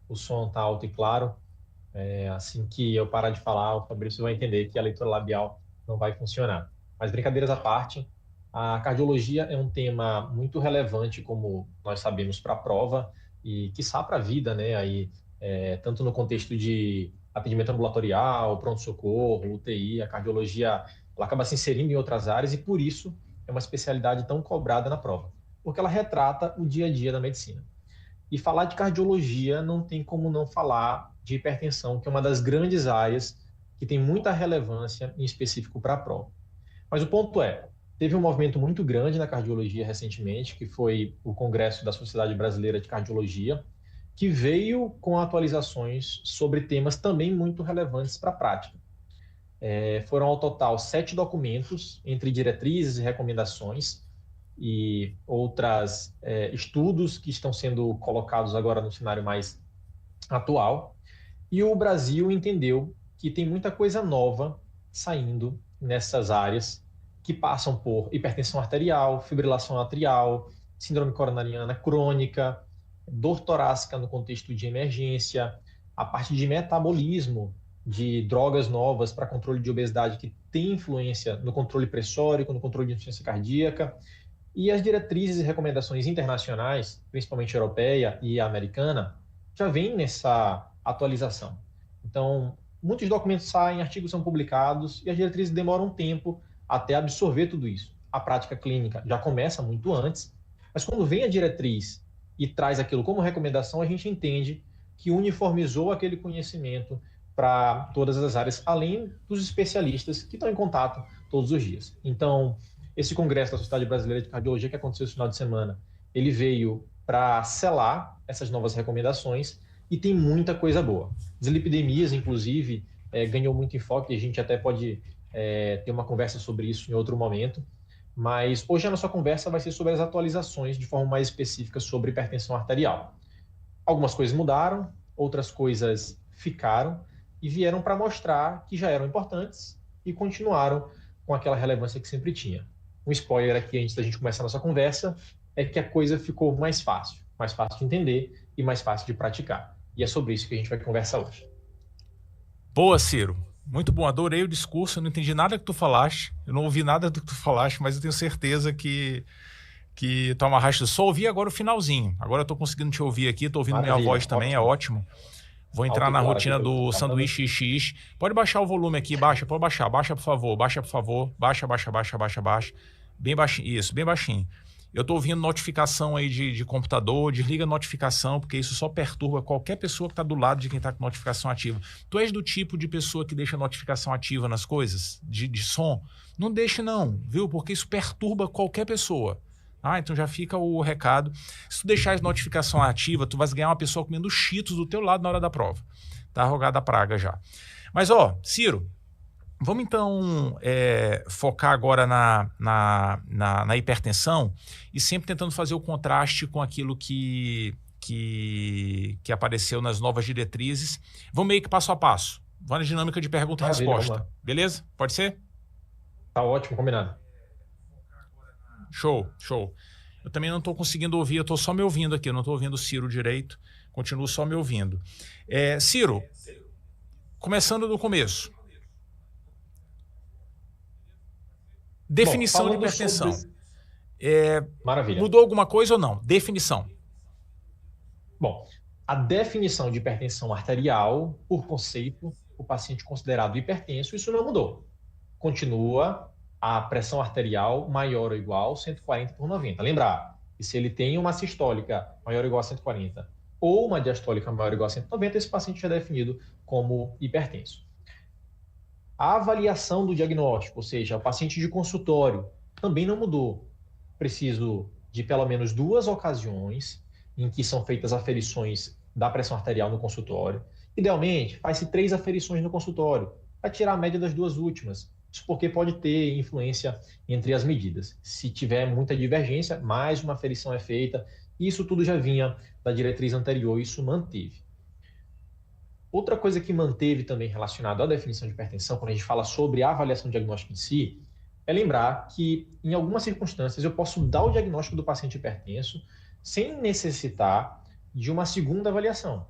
O som está alto e claro. Assim que eu parar de falar, o Fabrício vai entender que a leitura labial não vai funcionar. Mas brincadeiras à parte, a cardiologia é um tema muito relevante, como nós sabemos, para a prova e, quiçá, para a vida, né? Aí, tanto no contexto de atendimento ambulatorial, pronto-socorro, UTI, a cardiologia ela acaba se inserindo em outras áreas e, por isso, é uma especialidade tão cobrada na prova, porque ela retrata o dia a dia da medicina. E falar de cardiologia não tem como não falar de hipertensão, que é uma das grandes áreas que tem muita relevância, em específico para a prova. Mas o ponto teve um movimento muito grande na cardiologia recentemente, que foi o Congresso da Sociedade Brasileira de Cardiologia, que veio com atualizações sobre temas também muito relevantes para a prática. Foram ao total 7 documentos, entre diretrizes e recomendações, e outros estudos que estão sendo colocados agora no cenário mais atual. E o Brasil entendeu que tem muita coisa nova saindo nessas áreas que passam por hipertensão arterial, fibrilação atrial, síndrome coronariana crônica, dor torácica no contexto de emergência, a parte de metabolismo de drogas novas para controle de obesidade que tem influência no controle pressórico, no controle de insuficiência cardíaca, e as diretrizes e recomendações internacionais, principalmente europeia e americana, já vêm nessa atualização. Então, muitos documentos saem, artigos são publicados e as diretrizes demoram um tempo até absorver tudo isso. A prática clínica já começa muito antes, mas quando vem a diretriz e traz aquilo como recomendação, a gente entende que uniformizou aquele conhecimento para todas as áreas, além dos especialistas que estão em contato todos os dias. Então, esse congresso da Sociedade Brasileira de Cardiologia que aconteceu esse final de semana, ele veio para selar essas novas recomendações e tem muita coisa boa. Deslipidemias, inclusive, ganhou muito enfoque, e a gente até pode ter uma conversa sobre isso em outro momento, mas hoje a nossa conversa vai ser sobre as atualizações de forma mais específica sobre hipertensão arterial. Algumas coisas mudaram, outras coisas ficaram e vieram para mostrar que já eram importantes e continuaram com aquela relevância que sempre tinha. Um spoiler aqui antes da gente começar a nossa conversa é que a coisa ficou mais fácil de entender e mais fácil de praticar. E é sobre isso que a gente vai conversar hoje. Boa, Ciro. Muito bom, adorei o discurso, eu não entendi nada que tu falaste, eu não ouvi nada do que tu falaste, mas eu tenho certeza que tu amarraste, só ouvi agora o finalzinho. Agora eu tô conseguindo te ouvir aqui, tô ouvindo Maravilha, minha voz também, ótimo. É ótimo. Vou entrar Alto e na claro rotina aqui pelo do que tá falando. sanduíche XX. Pode baixar o volume aqui, baixa, pode baixar, baixa por favor, baixa. Bem baixinho, isso, bem baixinho. Eu tô ouvindo notificação aí de computador, desliga a notificação, porque isso só perturba qualquer pessoa que tá do lado de quem tá com notificação ativa. Tu és do tipo de pessoa que deixa notificação ativa nas coisas, de som? Não deixe não, viu? Porque isso perturba qualquer pessoa. Então já fica o recado. Se tu deixar a notificação ativa, tu vais ganhar uma pessoa comendo cheetos do teu lado na hora da prova. Tá rogada a praga já. Mas Ciro, vamos então focar agora na hipertensão e sempre tentando fazer o contraste com aquilo que apareceu nas novas diretrizes. Vamos meio que passo a passo. Vamos na dinâmica de pergunta e resposta. Beleza? Pode ser? Tá ótimo, combinado. Show. Eu também não estou conseguindo ouvir, eu estou só me ouvindo aqui, eu não estou ouvindo o Ciro direito, continuo só me ouvindo. Ciro, começando do começo. Definição de hipertensão. Maravilha. Mudou alguma coisa ou não? Definição. Bom, a definição de hipertensão arterial, por conceito, o paciente considerado hipertenso, isso não mudou. Continua a pressão arterial maior ou igual a 140/90. Lembrar que se ele tem uma sistólica maior ou igual a 140 ou uma diastólica maior ou igual a 190, esse paciente já é definido como hipertenso. A avaliação do diagnóstico, ou seja, o paciente de consultório, também não mudou. Preciso de pelo menos 2 ocasiões em que são feitas aferições da pressão arterial no consultório. Idealmente, faz-se 3 aferições no consultório, para tirar a média das 2 últimas. Isso porque pode ter influência entre as medidas. Se tiver muita divergência, mais uma aferição é feita. Isso tudo já vinha da diretriz anterior, isso manteve. Outra coisa que manteve também relacionado à definição de hipertensão, quando a gente fala sobre a avaliação diagnóstica em si, é lembrar que, em algumas circunstâncias, eu posso dar o diagnóstico do paciente hipertenso sem necessitar de uma segunda avaliação.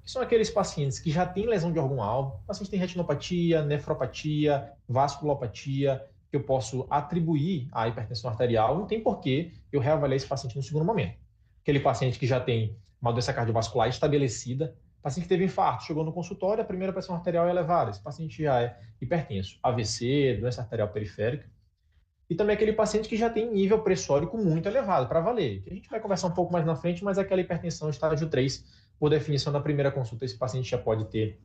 que são aqueles pacientes que já têm lesão de órgão-alvo, o paciente tem retinopatia, nefropatia, vasculopatia, que eu posso atribuir à hipertensão arterial, não tem porquê eu reavaliar esse paciente no segundo momento. Aquele paciente que já tem uma doença cardiovascular estabelecida, paciente que teve infarto, chegou no consultório, a primeira pressão arterial é elevada, esse paciente já é hipertenso, AVC, doença arterial periférica, e também aquele paciente que já tem nível pressórico muito elevado, para valer. A gente vai conversar um pouco mais na frente, mas aquela hipertensão estágio 3, por definição da primeira consulta, esse paciente já pode ter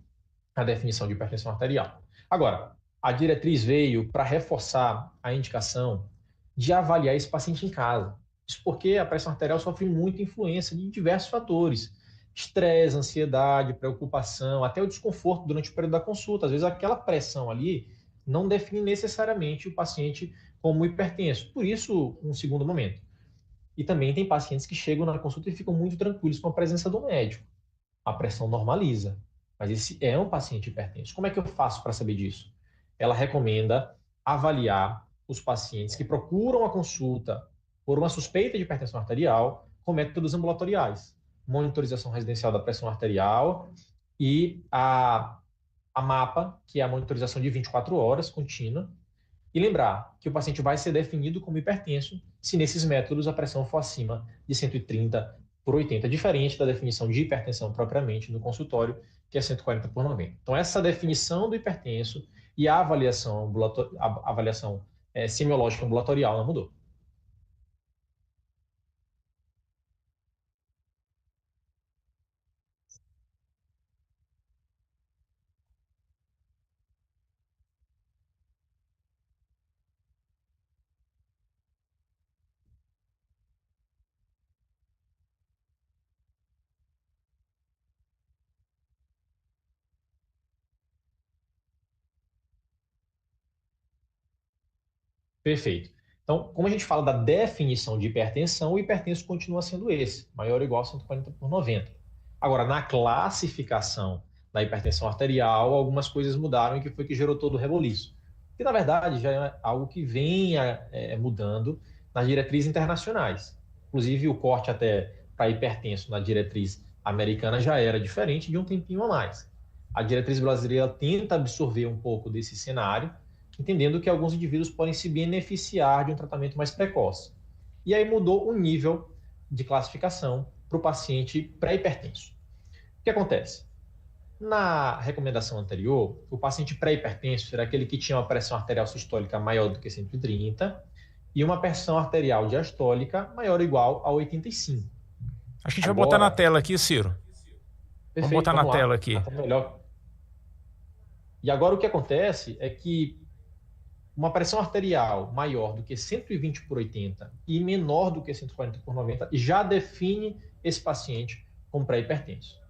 a definição de hipertensão arterial. Agora, a diretriz veio para reforçar a indicação de avaliar esse paciente em casa. Isso porque a pressão arterial sofre muita influência de diversos fatores. Estresse, ansiedade, preocupação, até o desconforto durante o período da consulta. Às vezes aquela pressão ali não define necessariamente o paciente como hipertenso. Por isso, um segundo momento. E também tem pacientes que chegam na consulta e ficam muito tranquilos com a presença do médico. A pressão normaliza, mas esse é um paciente hipertenso. Como é que eu faço para saber disso? Ela recomenda avaliar os pacientes que procuram a consulta por uma suspeita de hipertensão arterial com métodos ambulatoriais, monitorização residencial da pressão arterial e a MAPA, que é a monitorização de 24 horas contínua, e lembrar que o paciente vai ser definido como hipertenso se nesses métodos a pressão for acima de 130/80, diferente da definição de hipertensão propriamente no consultório, que é 140/90. Então, essa definição do hipertenso e a avaliação, semiológica ambulatorial não mudou. Perfeito. Então, como a gente fala da definição de hipertensão, o hipertenso continua sendo esse, maior ou igual a 140/90. Agora, na classificação da hipertensão arterial, algumas coisas mudaram e que foi que gerou todo o reboliço. Que, na verdade, já é algo que vem mudando nas diretrizes internacionais. Inclusive, o corte até para hipertenso na diretriz americana já era diferente de um tempinho a mais. A diretriz brasileira tenta absorver um pouco desse cenário, entendendo que alguns indivíduos podem se beneficiar de um tratamento mais precoce. E aí mudou o nível de classificação para o paciente pré-hipertenso. O que acontece? Na recomendação anterior, o paciente pré-hipertenso era aquele que tinha uma pressão arterial sistólica maior do que 130 e uma pressão arterial diastólica maior ou igual a 85. A gente vai botar na tela aqui, Ciro. Perfeito, vamos botar na tela aqui. Tá melhor. E agora o que acontece é que uma pressão arterial maior do que 120/80 e menor do que 140/90 já define esse paciente como pré-hipertenso.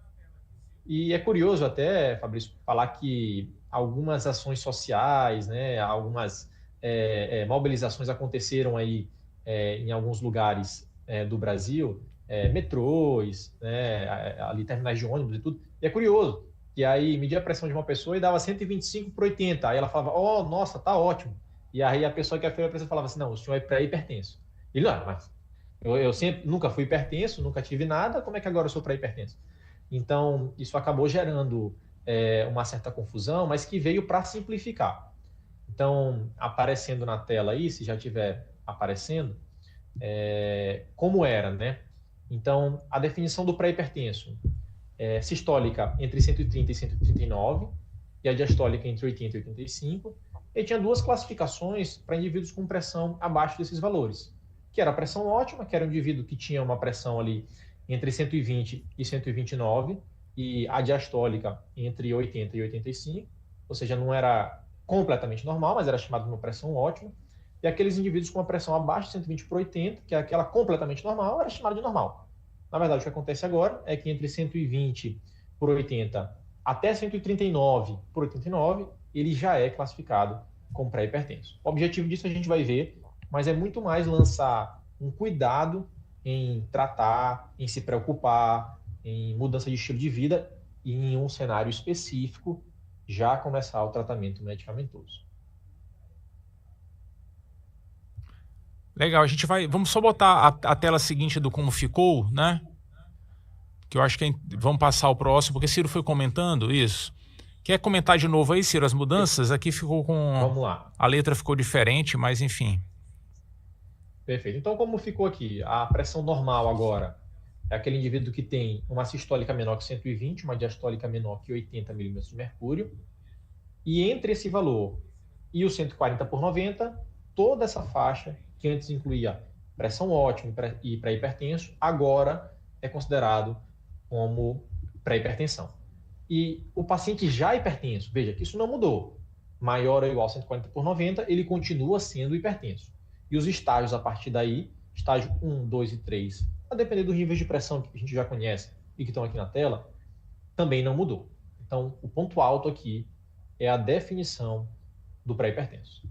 E é curioso até, Fabrício, falar que algumas ações sociais, né, algumas mobilizações aconteceram aí em alguns lugares do Brasil, metrôs, né, ali terminais de ônibus e tudo. E é curioso, que aí media a pressão de uma pessoa e dava 125/80. Aí ela falava, oh, nossa, tá ótimo. E aí a pessoa que aferiu a pressão falava assim, não, o senhor é pré-hipertenso. Ele, não, mas eu sempre, nunca fui hipertenso, nunca tive nada, como é que agora eu sou pré-hipertenso? Então, isso acabou gerando uma certa confusão, mas que veio para simplificar. Então, aparecendo na tela aí, se já estiver aparecendo, como era, né? Então, a definição do pré-hipertenso sistólica entre 130 e 139, e a diastólica entre 80 e 85, e tinha duas classificações para indivíduos com pressão abaixo desses valores, que era a pressão ótima, que era um indivíduo que tinha uma pressão ali entre 120 e 129, e a diastólica entre 80 e 85, ou seja, não era completamente normal, mas era chamado de uma pressão ótima, e aqueles indivíduos com uma pressão abaixo de 120/80, que é aquela completamente normal, era chamado de normal. Na verdade, o que acontece agora é que entre 120/80 até 139/89, ele já é classificado como pré-hipertenso. O objetivo disso a gente vai ver, mas é muito mais lançar um cuidado em tratar, em se preocupar, em mudança de estilo de vida e em um cenário específico já começar o tratamento medicamentoso. Legal, vamos só botar a tela seguinte do como ficou, né? que eu acho que vamos passar o próximo, porque Ciro foi comentando isso. Quer comentar de novo aí, Ciro, as mudanças? Aqui ficou com... Vamos lá. A letra ficou diferente, mas enfim. Perfeito. Então, como ficou aqui, a pressão normal agora é aquele indivíduo que tem uma sistólica menor que 120, uma diastólica menor que 80 milímetros de mercúrio. E entre esse valor e o 140 por 90, toda essa faixa, que antes incluía pressão ótima e pré-hipertenso, agora é considerado como pré-hipertensão. E o paciente já hipertenso, veja que isso não mudou, maior ou igual a 140 por 90, ele continua sendo hipertenso. E os estágios a partir daí, estágio 1, 2 e 3, a depender dos níveis de pressão que a gente já conhece e que estão aqui na tela, também não mudou. Então, o ponto alto aqui é a definição do pré-hipertenso.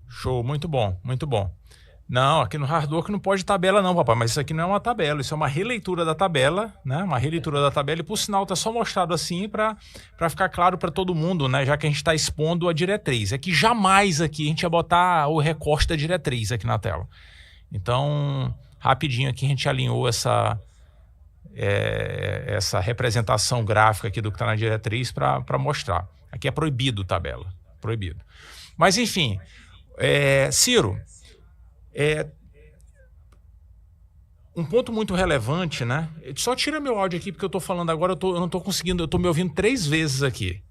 Show, muito bom, muito bom. Não, aqui no Hardwork não pode tabela não, papai, mas isso aqui não é uma tabela, isso é uma releitura da tabela, né? Uma releitura da tabela e, por sinal, tá só mostrado assim para ficar claro para todo mundo, né? Já que a gente está expondo a diretriz. É que jamais aqui a gente ia botar o recorte da diretriz aqui na tela. Então, rapidinho aqui a gente alinhou essa representação gráfica aqui do que está na diretriz para mostrar. Aqui é proibido tabela, proibido. Mas, enfim, Ciro... um ponto muito relevante, né? Só tira meu áudio aqui, porque eu tô falando agora, eu não tô conseguindo, eu tô me ouvindo 3 vezes aqui.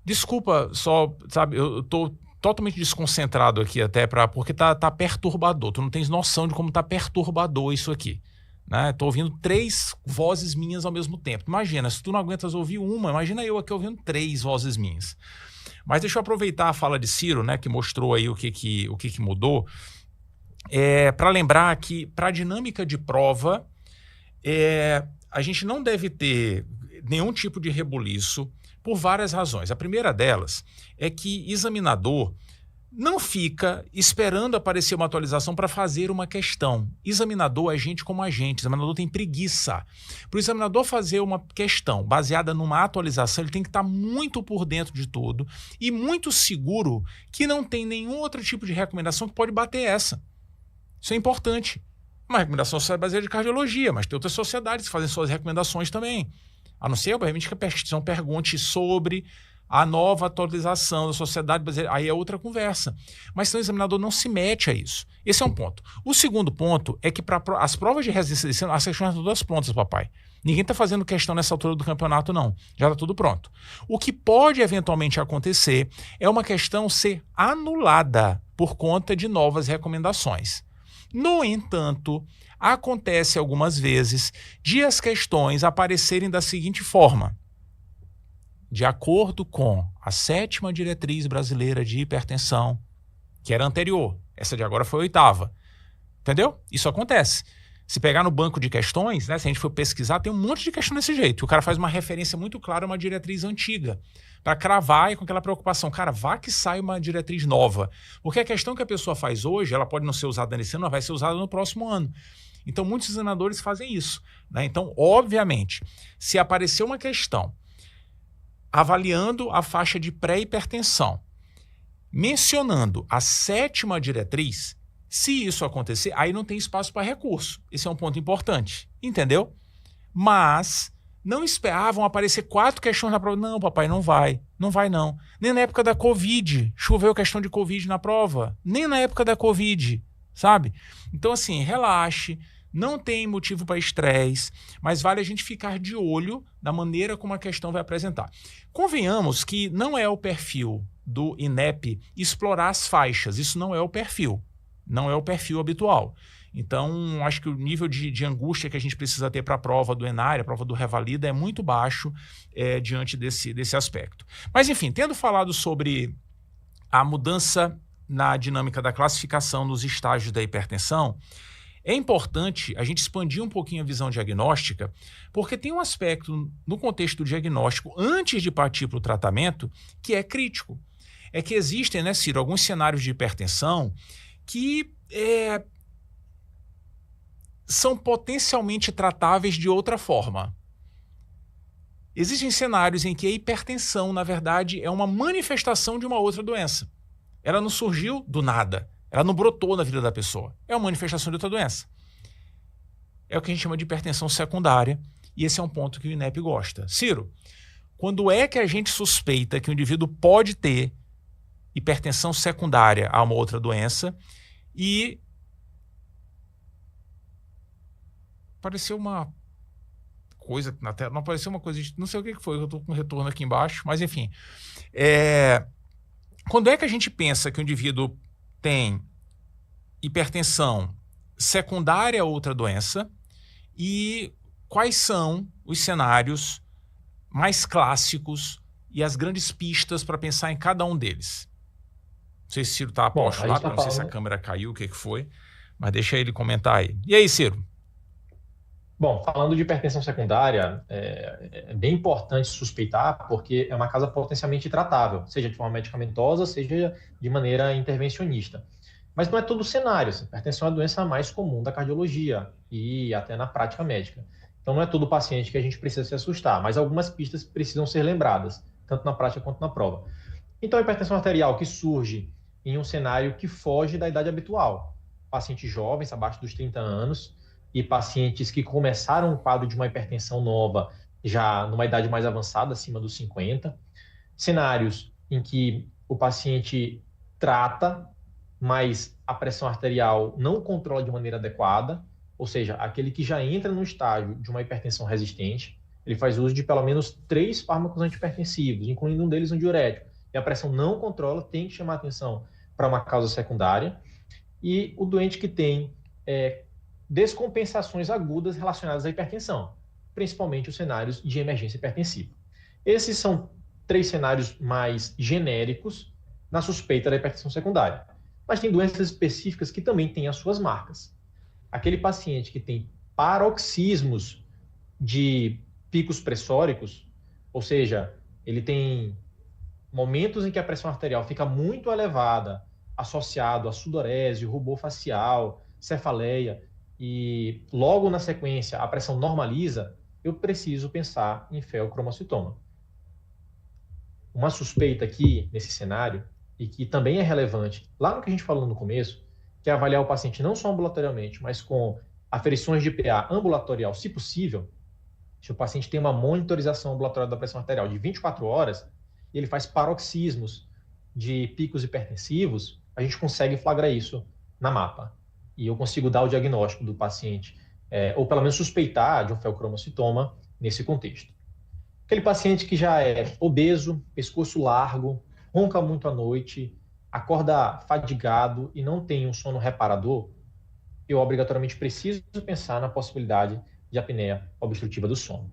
Desculpa, só, sabe, eu tô totalmente desconcentrado aqui até, porque tá perturbador. Tu não tens noção de como tá perturbador isso aqui, né? Tô ouvindo 3 vozes minhas ao mesmo tempo. Imagina, se tu não aguentas ouvir uma, imagina eu aqui ouvindo 3 vozes minhas. Mas deixa eu aproveitar a fala de Ciro, né, que mostrou aí o que mudou. Para lembrar que, para a dinâmica de prova, a gente não deve ter nenhum tipo de rebuliço por várias razões. A primeira delas é que examinador não fica esperando aparecer uma atualização para fazer uma questão. Examinador é gente como a gente, examinador tem preguiça. Para o examinador fazer uma questão baseada numa atualização, ele tem que estar muito por dentro de tudo e muito seguro que não tem nenhum outro tipo de recomendação que pode bater essa. Isso é importante. Uma recomendação só é baseada de cardiologia, mas tem outras sociedades que fazem suas recomendações também. A não ser, obviamente, que a pesquisa pergunte sobre a nova atualização da sociedade brasileira. Aí é outra conversa. Mas então, o examinador não se mete a isso. Esse é um ponto. O segundo ponto é que para as provas de residência desse ano, as questões estão todas prontas, papai. Ninguém está fazendo questão nessa altura do campeonato, não. Já está tudo pronto. O que pode eventualmente acontecer é uma questão ser anulada por conta de novas recomendações. No entanto, acontece algumas vezes de as questões aparecerem da seguinte forma: de acordo com a 7ª diretriz brasileira de hipertensão, que era anterior, essa de agora foi a 8ª. Entendeu? Isso acontece. Se pegar no banco de questões, né, se a gente for pesquisar, tem um monte de questão desse jeito. O cara faz uma referência muito clara a uma diretriz antiga, para cravar e com aquela preocupação. Cara, vá que sai uma diretriz nova. Porque a questão que a pessoa faz hoje, ela pode não ser usada nesse ano, ela vai ser usada no próximo ano. Então, muitos examinadores fazem isso, né? Então, obviamente, se aparecer uma questão avaliando a faixa de pré-hipertensão, mencionando a 7ª diretriz, se isso acontecer, aí não tem espaço para recurso. Esse é um ponto importante, entendeu? Mas não esperavam aparecer 4 questões na prova. Não, papai, não vai. Não vai, não. Nem na época da Covid. Choveu questão de Covid na prova. Nem na época da Covid, sabe? Então, assim, relaxe. Não tem motivo para estresse, mas vale a gente ficar de olho na maneira como a questão vai apresentar. Convenhamos que não é o perfil do INEP explorar as faixas. Isso não é o perfil. Não é o perfil habitual. Então, acho que o nível de angústia que a gente precisa ter para a prova do ENARE, a prova do Revalida, é muito baixo diante desse aspecto. Mas, enfim, tendo falado sobre a mudança na dinâmica da classificação nos estágios da hipertensão, é importante a gente expandir um pouquinho a visão diagnóstica, porque tem um aspecto no contexto do diagnóstico, antes de partir para o tratamento, que é crítico. É que existem, né, Ciro, alguns cenários de hipertensão que são potencialmente tratáveis de outra forma. Existem cenários em que a hipertensão, na verdade, é uma manifestação de uma outra doença. Ela não surgiu do nada. Ela não brotou na vida da pessoa. É uma manifestação de outra doença. é o que a gente chama de hipertensão secundária, e esse é um ponto que o INEP gosta. Ciro, quando é que a gente suspeita que o indivíduo pode ter hipertensão secundária a uma outra doença? E apareceu uma coisa na tela, não apareceu uma coisa, não sei o que foi, eu estou com retorno aqui embaixo, mas enfim. Quando é que a gente pensa que o indivíduo tem hipertensão secundária a outra doença e quais são os cenários mais clássicos e as grandes pistas para pensar em cada um deles? Não sei se o Ciro está aposto lá, não sei se a câmera caiu, o que foi, mas deixa ele comentar aí. E aí, Ciro? Bom, falando de hipertensão secundária, é bem importante suspeitar, porque é uma causa potencialmente tratável, seja de forma medicamentosa, seja de maneira intervencionista. Mas não é todo o cenário. A hipertensão é a doença mais comum da cardiologia e até na prática médica. Então, não é todo paciente que a gente precisa se assustar, mas algumas pistas precisam ser lembradas, tanto na prática quanto na prova. Então, a hipertensão arterial que surge em um cenário que foge da idade habitual. Pacientes jovens, abaixo dos 30 anos, e pacientes que começaram o quadro de uma hipertensão nova já numa idade mais avançada, acima dos 50. Cenários em que o paciente trata, mas a pressão arterial não controla de maneira adequada, ou seja, aquele que já entra no estágio de uma hipertensão resistente, ele faz uso de pelo menos 3 fármacos antihipertensivos, incluindo um deles um diurético, e a pressão não controla, tem que chamar atenção para uma causa secundária. E o doente que tem descompensações agudas relacionadas à hipertensão, principalmente os cenários de emergência hipertensiva. Esses são 3 cenários mais genéricos na suspeita da hipertensão secundária. Mas tem doenças específicas que também têm as suas marcas. Aquele paciente que tem paroxismos de picos pressóricos, ou seja, ele tem momentos em que a pressão arterial fica muito elevada, associado a sudorese, rubor facial, cefaleia, e logo na sequência a pressão normaliza, eu preciso pensar em feocromocitoma. Uma suspeita aqui nesse cenário, e que também é relevante, lá no que a gente falou no começo, que é avaliar o paciente não só ambulatorialmente, mas com aferições de PA ambulatorial, se possível. Se o paciente tem uma monitorização ambulatorial da pressão arterial de 24 horas, e ele faz paroxismos de picos hipertensivos, a gente consegue flagrar isso na mapa. E eu consigo dar o diagnóstico do paciente, ou pelo menos suspeitar de um feocromocitoma nesse contexto. Aquele paciente que já é obeso, pescoço largo, ronca muito à noite, acorda fadigado e não tem um sono reparador, eu obrigatoriamente preciso pensar na possibilidade de apneia obstrutiva do sono.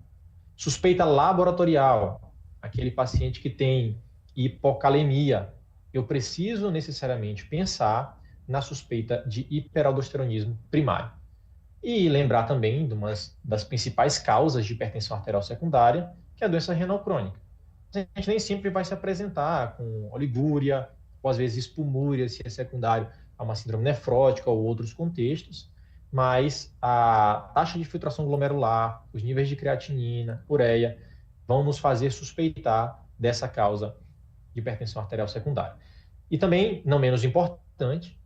Suspeita laboratorial, aquele paciente que tem hipocalemia, eu preciso necessariamente pensar na suspeita de hiperaldosteronismo primário. E lembrar também de uma das principais causas de hipertensão arterial secundária, que é a doença renal crônica. A gente nem sempre vai se apresentar com oligúria, ou às vezes espumúria, se é secundário a uma síndrome nefrótica ou outros contextos, mas a taxa de filtração glomerular, os níveis de creatinina, ureia, vão nos fazer suspeitar dessa causa de hipertensão arterial secundária. E também, não menos importante,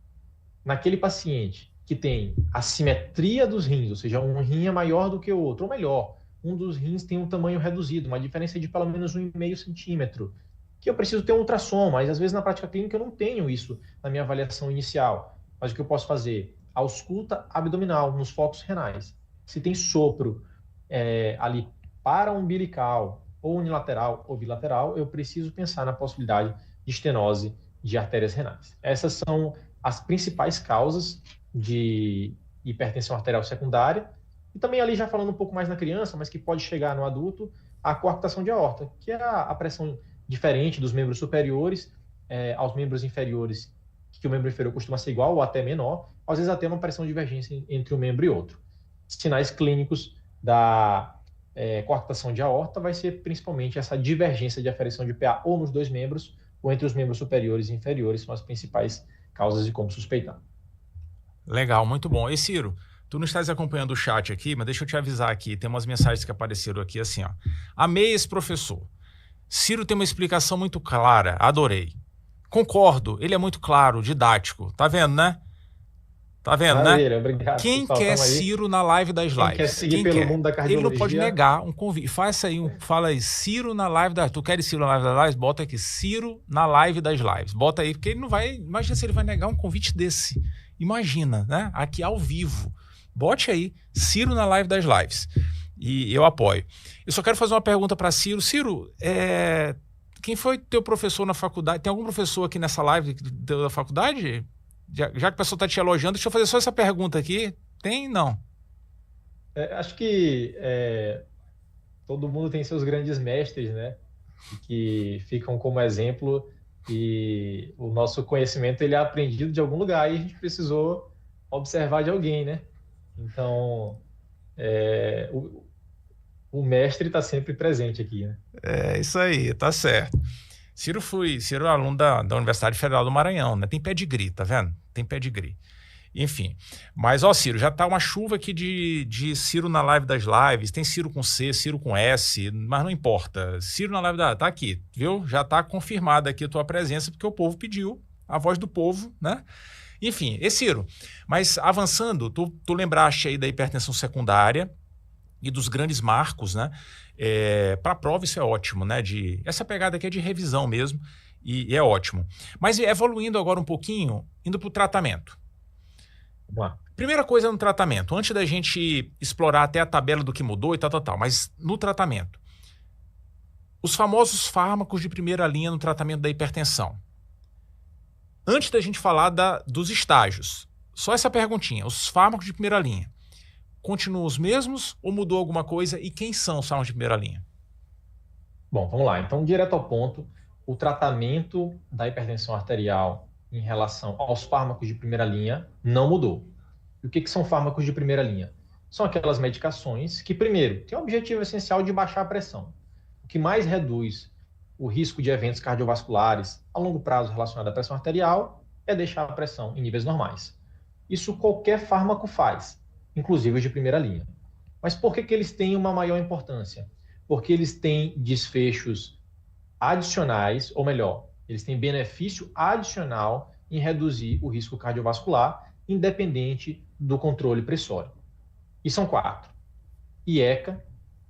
naquele paciente que tem assimetria dos rins, ou seja, um rim é maior do que o outro, ou melhor, um dos rins tem um tamanho reduzido, uma diferença de pelo menos 1,5 centímetro, que eu preciso ter um ultrassom, mas às vezes na prática clínica eu não tenho isso na minha avaliação inicial. Mas o que eu posso fazer? Ausculta abdominal nos focos renais. Se tem sopro ali para-umbilical, ou unilateral ou bilateral, eu preciso pensar na possibilidade de estenose de artérias renais. Essas são as principais causas de hipertensão arterial secundária. E também ali já falando um pouco mais na criança, mas que pode chegar no adulto, a coarctação de aorta, que é a pressão diferente dos membros superiores aos membros inferiores, que o membro inferior costuma ser igual ou até menor, às vezes até uma pressão de divergência entre um membro e outro. Sinais clínicos da coarctação de aorta vai ser principalmente essa divergência de aferição de PA ou nos 2 membros ou entre os membros superiores e inferiores, são as principais causas de como suspeitar. Legal, muito bom. E Ciro, tu não estás acompanhando o chat aqui, mas deixa eu te avisar aqui, tem umas mensagens que apareceram aqui assim, ó. Amei esse professor. Ciro tem uma explicação muito clara, adorei. Concordo, ele é muito claro, didático, tá vendo, né? Tá vendo, né? Maravilha, obrigado, Quem pessoal. quer Tamo aí. Ciro na live das Quem quer lives? seguir Quem pelo quer? mundo da Ele não pode cardiologia, negar um convite. Faz aí, fala aí, Ciro na live das. Tu queres Ciro na live das lives? Bota aqui, Ciro na live das lives. Bota aí, porque ele não vai. Imagina se ele vai negar um convite desse. Imagina, né? Aqui ao vivo. Bote aí, Ciro na live das lives. E eu apoio. Eu só quero fazer uma pergunta para Ciro. Ciro, quem foi teu professor na faculdade? Tem algum professor aqui nessa live da faculdade? Já que o pessoal está te elogiando, deixa eu fazer só essa pergunta aqui. Tem? Não. acho que todo mundo tem seus grandes mestres, né? E que ficam como exemplo e o nosso conhecimento ele é aprendido de algum lugar e a gente precisou observar de alguém, né? Então, o mestre está sempre presente aqui, né? É isso aí, tá certo. Ciro é aluno da Universidade Federal do Maranhão, né? Tem pedigree, tá vendo? Tem pedigree. Enfim. Mas, ó, Ciro, já tá uma chuva aqui de Ciro na live das lives. Tem Ciro com C, Ciro com S, mas não importa. Ciro na live tá aqui, viu? Já tá confirmada aqui a tua presença, porque o povo pediu, a voz do povo, né? Enfim, Ciro, mas avançando, tu lembraste aí da hipertensão secundária e dos grandes marcos, né? Para a prova isso é ótimo, né? Essa pegada aqui é de revisão mesmo e é ótimo. Mas evoluindo agora um pouquinho, indo para o tratamento. Vamos lá. Primeira coisa no tratamento, antes da gente explorar até a tabela do que mudou e tal, mas no tratamento. Os famosos fármacos de primeira linha no tratamento da hipertensão. Antes da gente falar dos estágios, só essa perguntinha, os fármacos de primeira linha. Continuam os mesmos ou mudou alguma coisa? E quem são os fármacos de primeira linha? Bom, vamos lá. Então, direto ao ponto, o tratamento da hipertensão arterial em relação aos fármacos de primeira linha não mudou. E o que são fármacos de primeira linha? São aquelas medicações que, primeiro, têm o objetivo essencial de baixar a pressão. O que mais reduz o risco de eventos cardiovasculares a longo prazo relacionado à pressão arterial é deixar a pressão em níveis normais. Isso qualquer fármaco faz, inclusive os de primeira linha. Mas por que eles têm uma maior importância? Porque eles têm desfechos adicionais, ou melhor, eles têm benefício adicional em reduzir o risco cardiovascular, independente do controle pressório. E são 4: IECA,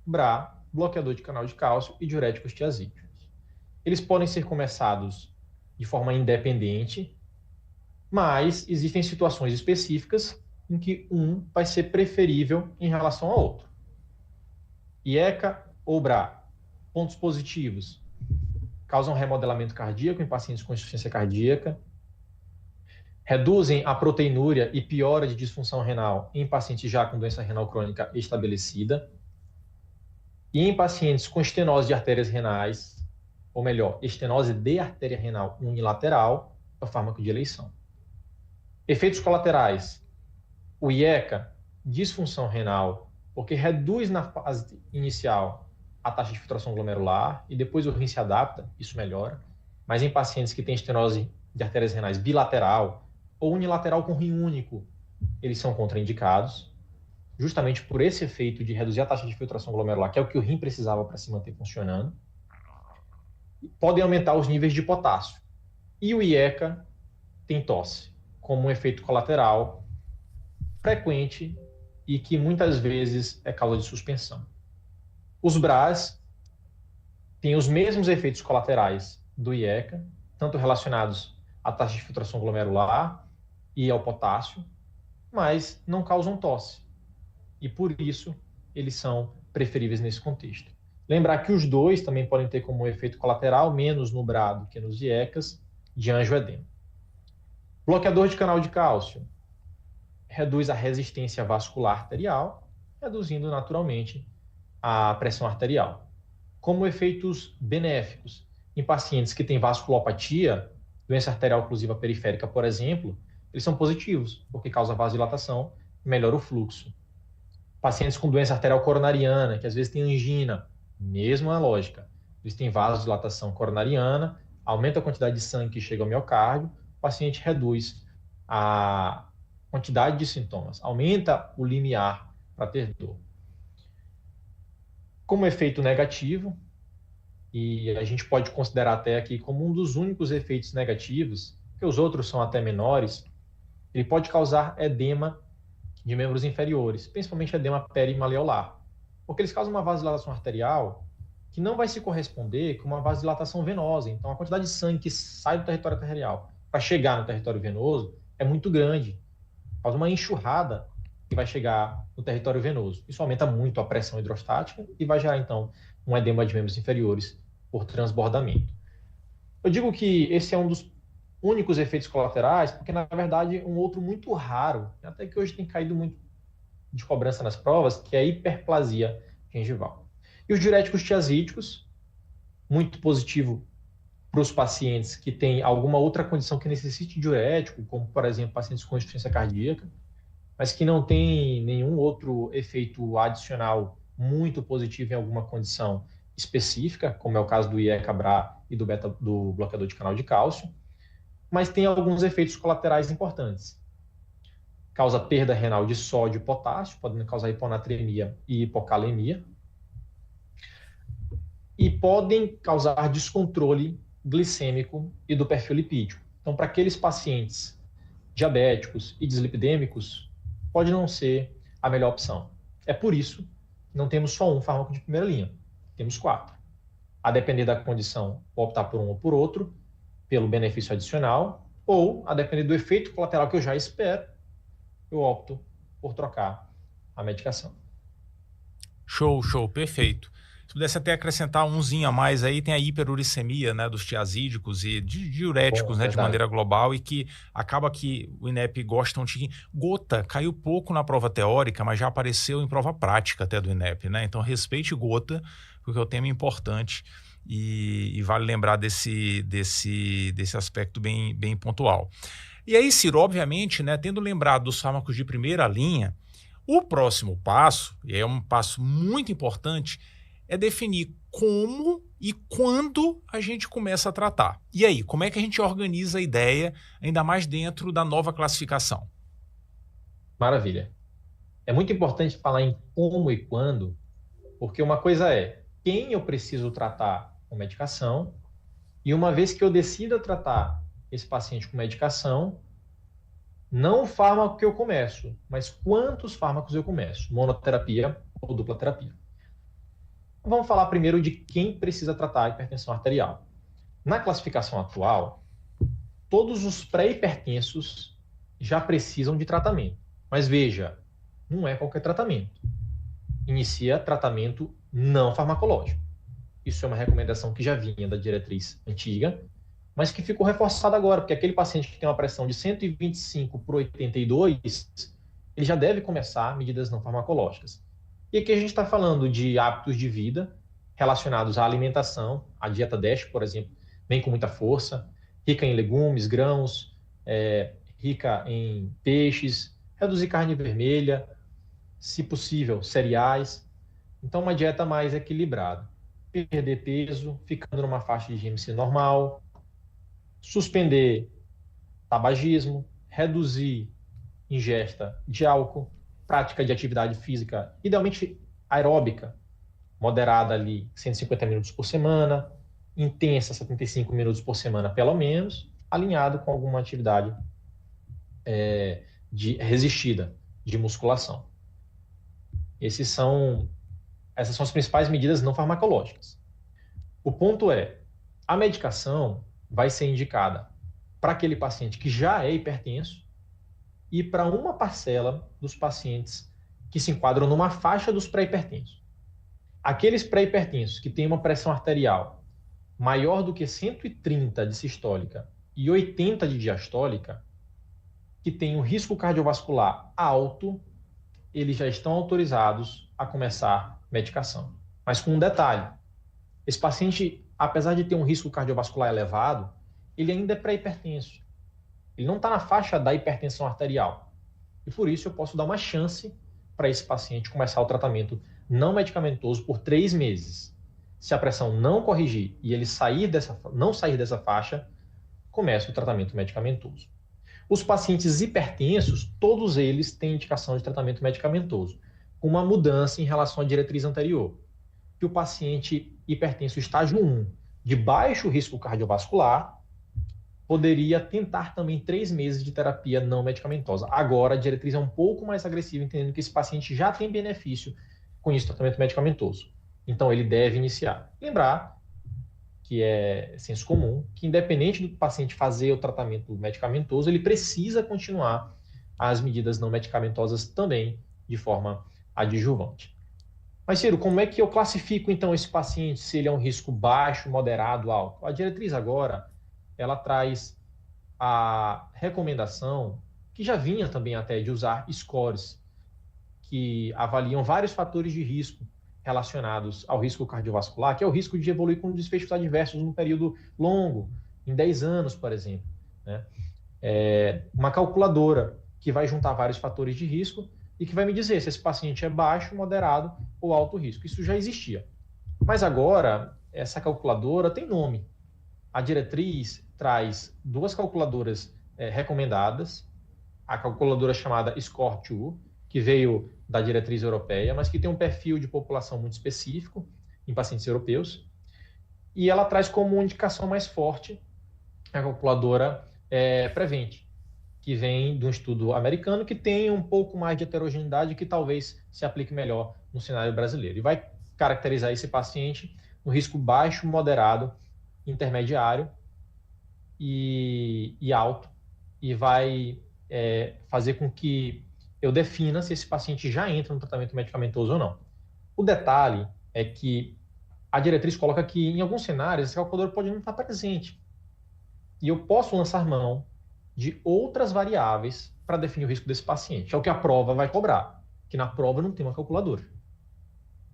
BRA, bloqueador de canal de cálcio e diuréticos tiazídicos. Eles podem ser começados de forma independente, mas existem situações específicas em que um vai ser preferível em relação ao outro. IECA ou BRA, pontos positivos, causam remodelamento cardíaco em pacientes com insuficiência cardíaca, reduzem a proteinúria e piora de disfunção renal em pacientes já com doença renal crônica estabelecida, e em pacientes com estenose de artérias renais, ou melhor, estenose de artéria renal unilateral, é o fármaco de eleição. Efeitos colaterais: o IECA, disfunção renal, porque reduz na fase inicial a taxa de filtração glomerular e depois o rim se adapta, isso melhora. Mas em pacientes que têm estenose de artérias renais bilateral ou unilateral com rim único, eles são contraindicados, justamente por esse efeito de reduzir a taxa de filtração glomerular, que é o que o rim precisava para se manter funcionando. Podem aumentar os níveis de potássio. E o IECA tem tosse, como um efeito colateral frequente e que muitas vezes é causa de suspensão. Os BRAs têm os mesmos efeitos colaterais do IECA, tanto relacionados à taxa de filtração glomerular e ao potássio, mas não causam tosse. E por isso eles são preferíveis nesse contexto. Lembrar que os dois também podem ter como efeito colateral, menos no BRA do que nos IECAs, de angioedema. Bloqueador de canal de cálcio reduz a resistência vascular arterial, reduzindo naturalmente a pressão arterial. Como efeitos benéficos, em pacientes que têm vasculopatia, doença arterial oclusiva periférica, por exemplo, eles são positivos, porque causa vasodilatação e melhora o fluxo. Pacientes com doença arterial coronariana, que às vezes tem angina, mesma lógica. Eles têm vasodilatação coronariana, aumenta a quantidade de sangue que chega ao miocárdio, o paciente reduz a quantidade de sintomas, aumenta o limiar para ter dor. Como efeito negativo, e a gente pode considerar até aqui como um dos únicos efeitos negativos, que os outros são até menores, ele pode causar edema de membros inferiores, principalmente edema perimaleolar, porque eles causam uma vasodilatação arterial que não vai se corresponder com uma vasodilatação venosa. Então, a quantidade de sangue que sai do território arterial para chegar no território venoso é muito grande. Causa uma enxurrada que vai chegar no território venoso. Isso aumenta muito a pressão hidrostática e vai gerar, então, um edema de membros inferiores por transbordamento. Eu digo que esse é um dos únicos efeitos colaterais, porque, na verdade, um outro muito raro, até que hoje tem caído muito de cobrança nas provas, que é a hiperplasia gengival. E os diuréticos tiazídicos, muito positivo para os pacientes que têm alguma outra condição que necessite de diurético, como, por exemplo, pacientes com insuficiência cardíaca, mas que não tem nenhum outro efeito adicional muito positivo em alguma condição específica, como é o caso do IE-Cabra e do bloqueador de canal de cálcio, mas tem alguns efeitos colaterais importantes. Causa perda renal de sódio e potássio, podendo causar hiponatremia e hipocalemia, e podem causar descontrole glicêmico e do perfil lipídico. Então, para aqueles pacientes diabéticos e dislipidêmicos, pode não ser a melhor opção. É por isso que não temos só um fármaco de primeira linha, temos 4. A depender da condição, vou optar por um ou por outro, pelo benefício adicional, ou, a depender do efeito colateral que eu já espero, eu opto por trocar a medicação. Show, perfeito. Se pudesse até acrescentar umzinho a mais aí, tem a hiperuricemia, né, dos tiazídicos e diuréticos, né, de maneira global, e que acaba que o INEP gosta um tiquinho. Gota caiu pouco na prova teórica, mas já apareceu em prova prática até do INEP, né? Então respeite gota, porque o tema é importante e vale lembrar desse aspecto bem pontual. E aí, Ciro, obviamente, né, tendo lembrado dos fármacos de primeira linha, o próximo passo, e é um passo muito importante, é definir como e quando a gente começa a tratar. E aí, como é que a gente organiza a ideia, ainda mais dentro da nova classificação? Maravilha. É muito importante falar em como e quando, porque uma coisa é quem eu preciso tratar com medicação, e uma vez que eu decida tratar esse paciente com medicação, não o fármaco que eu começo, mas quantos fármacos eu começo, monoterapia ou dupla terapia. Vamos falar primeiro de quem precisa tratar a hipertensão arterial. Na classificação atual, todos os pré-hipertensos já precisam de tratamento. Mas veja, não é qualquer tratamento. Inicia tratamento não farmacológico. Isso é uma recomendação que já vinha da diretriz antiga, mas que ficou reforçada agora, porque aquele paciente que tem uma pressão de 125 por 82, ele já deve começar medidas não farmacológicas. E aqui a gente está falando de hábitos de vida relacionados à alimentação. A dieta DASH, por exemplo, vem com muita força, rica em legumes, grãos, rica em peixes, reduzir carne vermelha, se possível, cereais. Então, uma dieta mais equilibrada. Perder peso, ficando numa faixa de IMC normal, suspender tabagismo, reduzir ingesta de álcool, prática de atividade física, idealmente aeróbica, moderada ali, 150 minutos por semana, intensa, 75 minutos por semana, pelo menos, alinhado com alguma atividade resistida, de musculação. Essas são as principais medidas não farmacológicas. O ponto é, a medicação vai ser indicada para aquele paciente que já é hipertenso e para uma parcela dos pacientes que se enquadram numa faixa dos pré-hipertensos. Aqueles pré-hipertensos que têm uma pressão arterial maior do que 130 de sistólica e 80 de diastólica, que têm um risco cardiovascular alto, eles já estão autorizados a começar medicação. Mas com um detalhe, esse paciente, apesar de ter um risco cardiovascular elevado, ele ainda é pré-hipertenso. Ele não está na faixa da hipertensão arterial. E por isso eu posso dar uma chance para esse paciente começar o tratamento não medicamentoso por 3 meses. Se a pressão não corrigir e ele não sair dessa faixa, começa o tratamento medicamentoso. Os pacientes hipertensos, todos eles têm indicação de tratamento medicamentoso, com uma mudança em relação à diretriz anterior. Que o paciente hipertenso estágio 1, de baixo risco cardiovascular, poderia tentar também 3 meses de terapia não medicamentosa. Agora, a diretriz é um pouco mais agressiva, entendendo que esse paciente já tem benefício com esse tratamento medicamentoso. Então, ele deve iniciar. Lembrar que é senso comum, que independente do paciente fazer o tratamento medicamentoso, ele precisa continuar as medidas não medicamentosas também de forma adjuvante. Mas, Ciro, como é que eu classifico, então, esse paciente, se ele é um risco baixo, moderado, alto? A diretriz agora, ela traz a recomendação, que já vinha também até, de usar scores, que avaliam vários fatores de risco relacionados ao risco cardiovascular, que é o risco de evoluir com desfechos adversos num período longo, em 10 anos, por exemplo, né? Uma calculadora que vai juntar vários fatores de risco e que vai me dizer se esse paciente é baixo, moderado ou alto risco. Isso já existia. Mas agora, essa calculadora tem nome. A diretriz traz 2 calculadoras recomendadas, a calculadora chamada SCORE2, que veio da diretriz europeia, mas que tem um perfil de população muito específico em pacientes europeus, e ela traz como indicação mais forte a calculadora Prevent, que vem de um estudo americano que tem um pouco mais de heterogeneidade que talvez se aplique melhor no cenário brasileiro. E vai caracterizar esse paciente no risco baixo, moderado, intermediário e alto, e vai fazer com que eu defina se esse paciente já entra no tratamento medicamentoso ou não. O detalhe é que a diretriz coloca que, em alguns cenários, esse calculador pode não estar presente. E eu posso lançar mão de outras variáveis para definir o risco desse paciente. É o que a prova vai cobrar, que na prova não tem uma calculadora.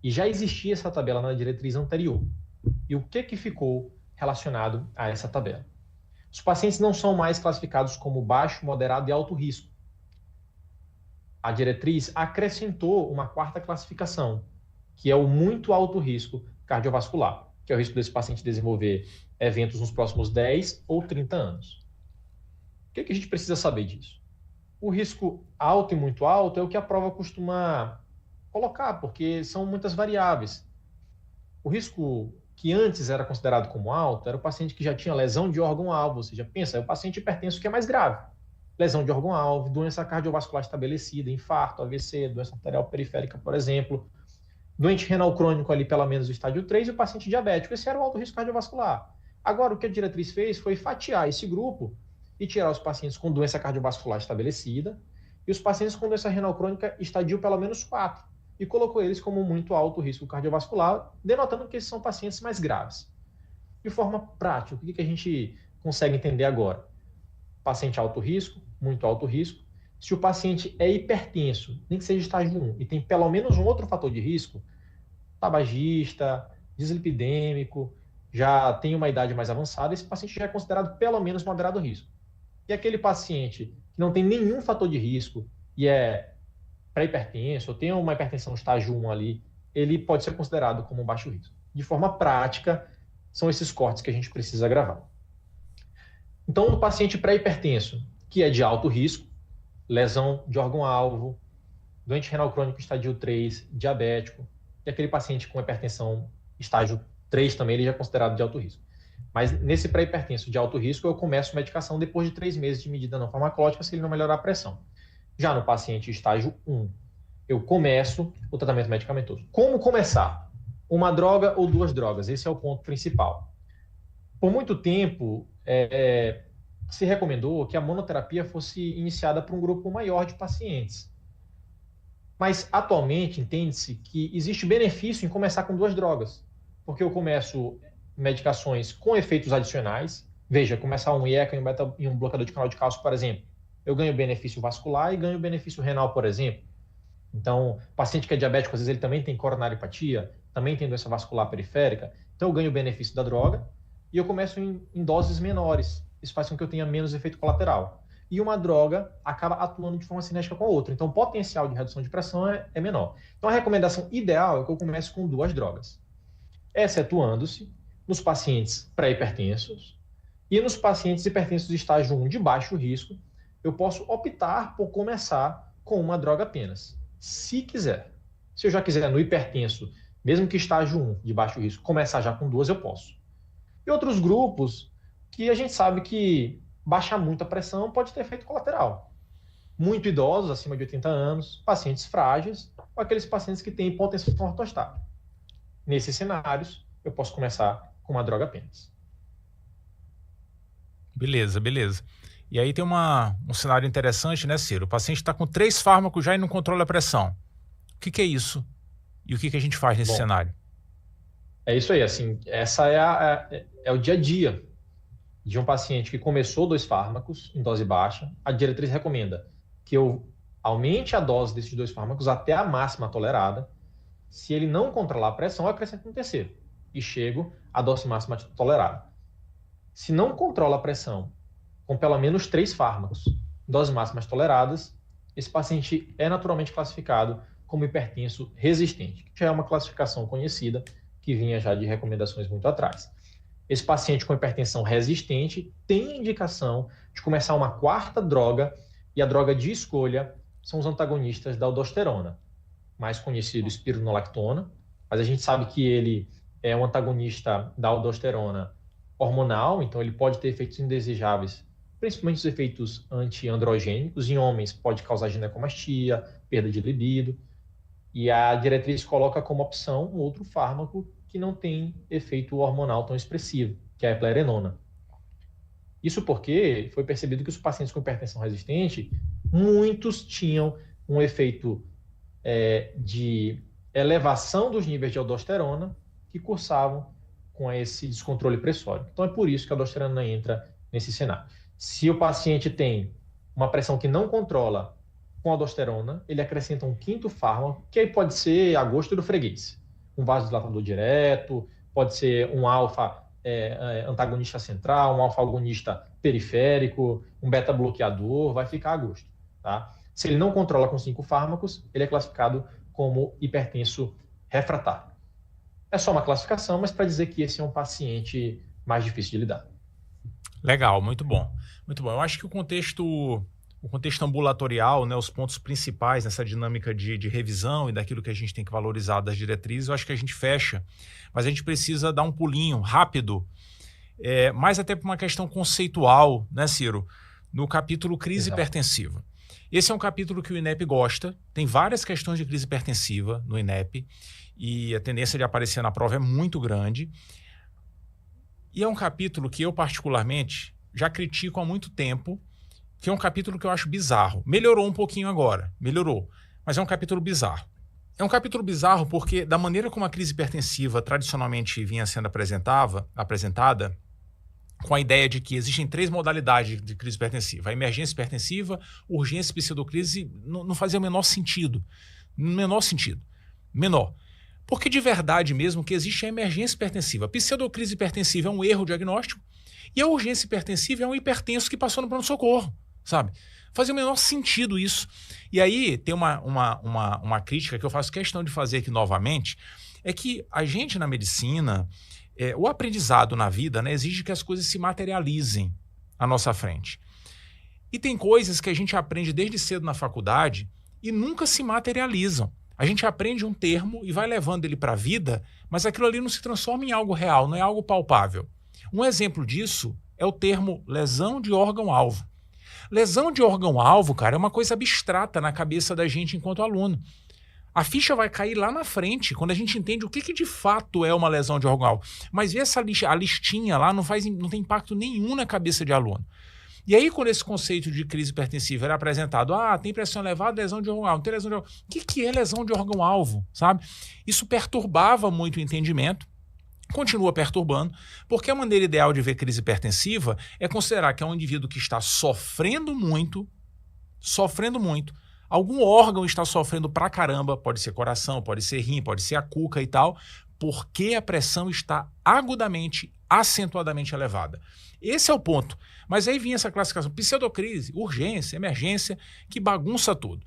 E já existia essa tabela na diretriz anterior. E o que ficou relacionado a essa tabela? Os pacientes não são mais classificados como baixo, moderado e alto risco. A diretriz acrescentou uma 4ª classificação, que é o muito alto risco cardiovascular, que é o risco desse paciente desenvolver eventos nos próximos 10 ou 30 anos. O que a gente precisa saber disso? O risco alto e muito alto é o que a prova costuma colocar, porque são muitas variáveis. O risco que antes era considerado como alto era o paciente que já tinha lesão de órgão-alvo, ou seja, pensa, é o paciente hipertenso que é mais grave. Lesão de órgão-alvo, doença cardiovascular estabelecida, infarto, AVC, doença arterial periférica, por exemplo, doente renal crônico ali pelo menos do estágio 3 e o paciente diabético. Esse era o alto risco cardiovascular. Agora, o que a diretriz fez foi fatiar esse grupo e tirar os pacientes com doença cardiovascular estabelecida e os pacientes com doença renal crônica estadio pelo menos 4 e colocou eles como muito alto risco cardiovascular, denotando que esses são pacientes mais graves. De forma prática, o que a gente consegue entender agora? Paciente alto risco, muito alto risco. Se o paciente é hipertenso, nem que seja estágio 1, e tem pelo menos um outro fator de risco, tabagista, dislipidêmico, já tem uma idade mais avançada, esse paciente já é considerado pelo menos moderado risco. E aquele paciente que não tem nenhum fator de risco e é pré-hipertenso, ou tem uma hipertensão estágio 1 ali, ele pode ser considerado como baixo risco. De forma prática, são esses cortes que a gente precisa gravar. Então, no paciente pré-hipertenso, que é de alto risco, lesão de órgão-alvo, doente renal crônico estágio 3, diabético, e aquele paciente com hipertensão estágio 3 também, ele já é considerado de alto risco. Mas nesse pré-hipertenso de alto risco, eu começo medicação depois de 3 meses de medida não farmacológica, se ele não melhorar a pressão. Já no paciente estágio 1, eu começo o tratamento medicamentoso. Como começar? Uma droga ou 2 drogas? Esse é o ponto principal. Por muito tempo, se recomendou que a monoterapia fosse iniciada para um grupo maior de pacientes. Mas, atualmente, entende-se que existe benefício em começar com 2 drogas, porque eu começo medicações com efeitos adicionais. Veja, começar um IECA e um bloqueador de canal de cálcio, por exemplo, eu ganho benefício vascular e ganho benefício renal, por exemplo. Então, paciente que é diabético, às vezes ele também tem coronariopatia, também tem doença vascular periférica, então eu ganho o benefício da droga e eu começo em doses menores. Isso faz com que eu tenha menos efeito colateral. E uma droga acaba atuando de forma cinética com a outra. Então, o potencial de redução de pressão é menor. Então, a recomendação ideal é que eu comece com 2 drogas, excetuando-se nos pacientes pré-hipertensos e nos pacientes hipertensos de estágio 1 de baixo risco, eu posso optar por começar com uma droga apenas, se quiser. Se eu já quiser no hipertenso, mesmo que estágio 1 de baixo risco, começar já com 2, eu posso. E outros grupos que a gente sabe que baixar muito a pressão pode ter efeito colateral. Muito idosos, acima de 80 anos, pacientes frágeis, ou aqueles pacientes que têm hipotensão ortostática. Nesses cenários, eu posso começar com uma droga apenas. Beleza, beleza. E aí tem um cenário interessante, né, Ciro? O paciente está com 3 fármacos já e não controla a pressão. O que é isso? E o que a gente faz nesse cenário? É isso aí, assim, essa é o dia a dia de um paciente que começou 2 fármacos em dose baixa. A diretriz recomenda que eu aumente a dose desses 2 fármacos até a máxima tolerada. Se ele não controlar a pressão, eu acrescento um terceiro e chego à dose máxima tolerada. Se não controla a pressão com pelo menos 3 fármacos, doses máximas toleradas, esse paciente é naturalmente classificado como hipertenso resistente, que já é uma classificação conhecida, que vinha já de recomendações muito atrás. Esse paciente com hipertensão resistente tem indicação de começar uma 4ª droga, e a droga de escolha são os antagonistas da aldosterona, mais conhecido espironolactona, mas a gente sabe que ele é um antagonista da aldosterona hormonal, então ele pode ter efeitos indesejáveis, principalmente os efeitos antiandrogênicos. Em homens pode causar ginecomastia, perda de libido, e a diretriz coloca como opção um outro fármaco que não tem efeito hormonal tão expressivo, que é a eplerenona. Isso porque foi percebido que os pacientes com hipertensão resistente, muitos tinham um efeito de elevação dos níveis de aldosterona que cursavam com esse descontrole pressórico. Então é por isso que a aldosterona entra nesse cenário. Se o paciente tem uma pressão que não controla com aldosterona, ele acrescenta um 5º fármaco, que aí pode ser a gosto do freguês. Um vasodilatador direto, pode ser um alfa antagonista central, um alfa agonista periférico, um beta bloqueador, vai ficar a gosto. Tá? Se ele não controla com 5 fármacos, ele é classificado como hipertenso refratário. É só uma classificação, mas para dizer que esse é um paciente mais difícil de lidar. Legal, muito bom. Muito bom. Eu acho que o contexto ambulatorial, né, os pontos principais nessa dinâmica de revisão e daquilo que a gente tem que valorizar das diretrizes, eu acho que a gente fecha, mas a gente precisa dar um pulinho rápido, mais até por uma questão conceitual, né, Ciro? No capítulo crise hipertensiva. Esse é um capítulo que o INEP gosta, tem várias questões de crise hipertensiva no INEP, e a tendência de aparecer na prova é muito grande. E é um capítulo que eu, particularmente, já critico há muito tempo, que é um capítulo que eu acho bizarro. Melhorou um pouquinho agora, melhorou, mas é um capítulo bizarro. É um capítulo bizarro porque, da maneira como a crise hipertensiva tradicionalmente vinha sendo apresentada, com a ideia de que existem 3 modalidades de crise hipertensiva: a emergência hipertensiva, urgência e pseudocrise, não fazia o menor sentido. Menor sentido. Menor. Porque de verdade mesmo que existe a emergência hipertensiva. A pseudocrise hipertensiva é um erro diagnóstico e a urgência hipertensiva é um hipertenso que passou no pronto-socorro, sabe? Fazia o menor sentido isso. E aí tem uma crítica que eu faço questão de fazer aqui novamente, é que a gente na medicina, o aprendizado na vida, né, exige que as coisas se materializem à nossa frente. E tem coisas que a gente aprende desde cedo na faculdade e nunca se materializam. A gente aprende um termo e vai levando ele para a vida, mas aquilo ali não se transforma em algo real, não é algo palpável. Um exemplo disso é o termo lesão de órgão-alvo. Lesão de órgão-alvo, cara, é uma coisa abstrata na cabeça da gente enquanto aluno. A ficha vai cair lá na frente, quando a gente entende o que de fato é uma lesão de órgão-alvo. Mas ver a listinha lá não tem impacto nenhum na cabeça de aluno. E aí, quando esse conceito de crise hipertensiva era apresentado, tem pressão elevada, lesão de órgão-alvo, tem lesão de órgão-alvo. O que é lesão de órgão-alvo, sabe? Isso perturbava muito o entendimento, continua perturbando, porque a maneira ideal de ver crise hipertensiva é considerar que é um indivíduo que está sofrendo muito, algum órgão está sofrendo pra caramba, pode ser coração, pode ser rim, pode ser a cuca e tal, porque a pressão está agudamente, acentuadamente elevada. Esse é o ponto. Mas aí vinha essa classificação: pseudocrise, urgência, emergência, que bagunça tudo.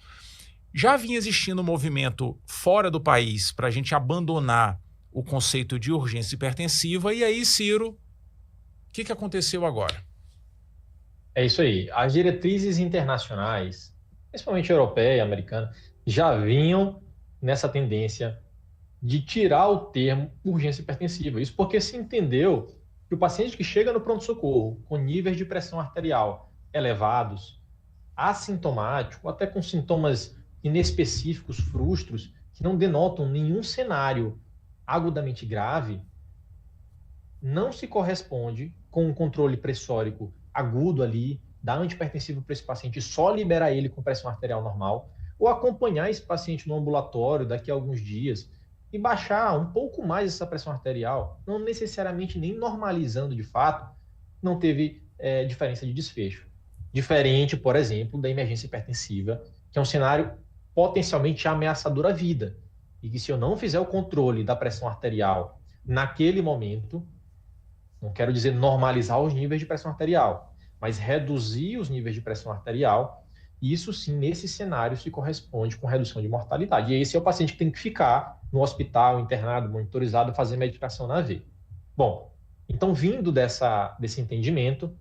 Já vinha existindo um movimento fora do país para a gente abandonar o conceito de urgência hipertensiva. E aí, Ciro, o que aconteceu agora? É isso aí. As diretrizes internacionais, principalmente europeia e americana, já vinham nessa tendência de tirar o termo urgência hipertensiva. Isso porque se entendeu que o paciente que chega no pronto-socorro com níveis de pressão arterial elevados, assintomático, até com sintomas inespecíficos, frustros, que não denotam nenhum cenário agudamente grave, não se corresponde com um controle pressórico agudo ali, dar antihipertensivo para esse paciente e só liberar ele com pressão arterial normal, ou acompanhar esse paciente no ambulatório daqui a alguns dias e baixar um pouco mais essa pressão arterial, não necessariamente nem normalizando de fato, não teve diferença de desfecho. Diferente, por exemplo, da emergência hipertensiva, que é um cenário potencialmente ameaçador à vida, e que se eu não fizer o controle da pressão arterial naquele momento, não quero dizer normalizar os níveis de pressão arterial, mas reduzir os níveis de pressão arterial, isso sim, nesse cenário, se corresponde com redução de mortalidade. E esse é o paciente que tem que ficar no hospital, internado, monitorizado, fazer medicação na veia. Bom, então, vindo desse entendimento,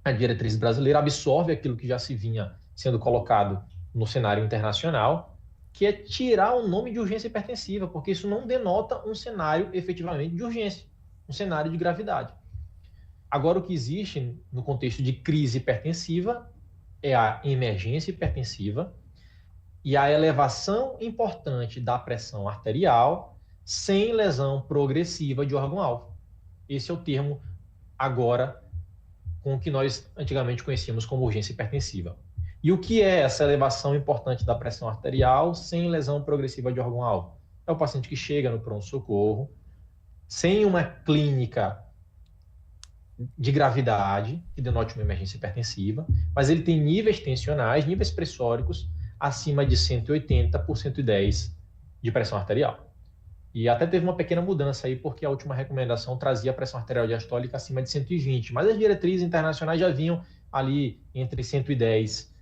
a diretriz brasileira absorve aquilo que já se vinha sendo colocado no cenário internacional, que é tirar o nome de urgência hipertensiva, porque isso não denota um cenário efetivamente de urgência, um cenário de gravidade. Agora, o que existe no contexto de crise hipertensiva é a emergência hipertensiva e a elevação importante da pressão arterial sem lesão progressiva de órgão-alvo. Esse é o termo agora com o que nós antigamente conhecíamos como urgência hipertensiva. E o que é essa elevação importante da pressão arterial sem lesão progressiva de órgão-alvo? É o paciente que chega no pronto-socorro sem uma clínica de gravidade, que denote uma emergência hipertensiva, mas ele tem níveis tensionais, níveis pressóricos acima de 180 por 110 de pressão arterial. E até teve uma pequena mudança aí, porque a última recomendação trazia a pressão arterial diastólica acima de 120, mas as diretrizes internacionais já vinham ali entre 110,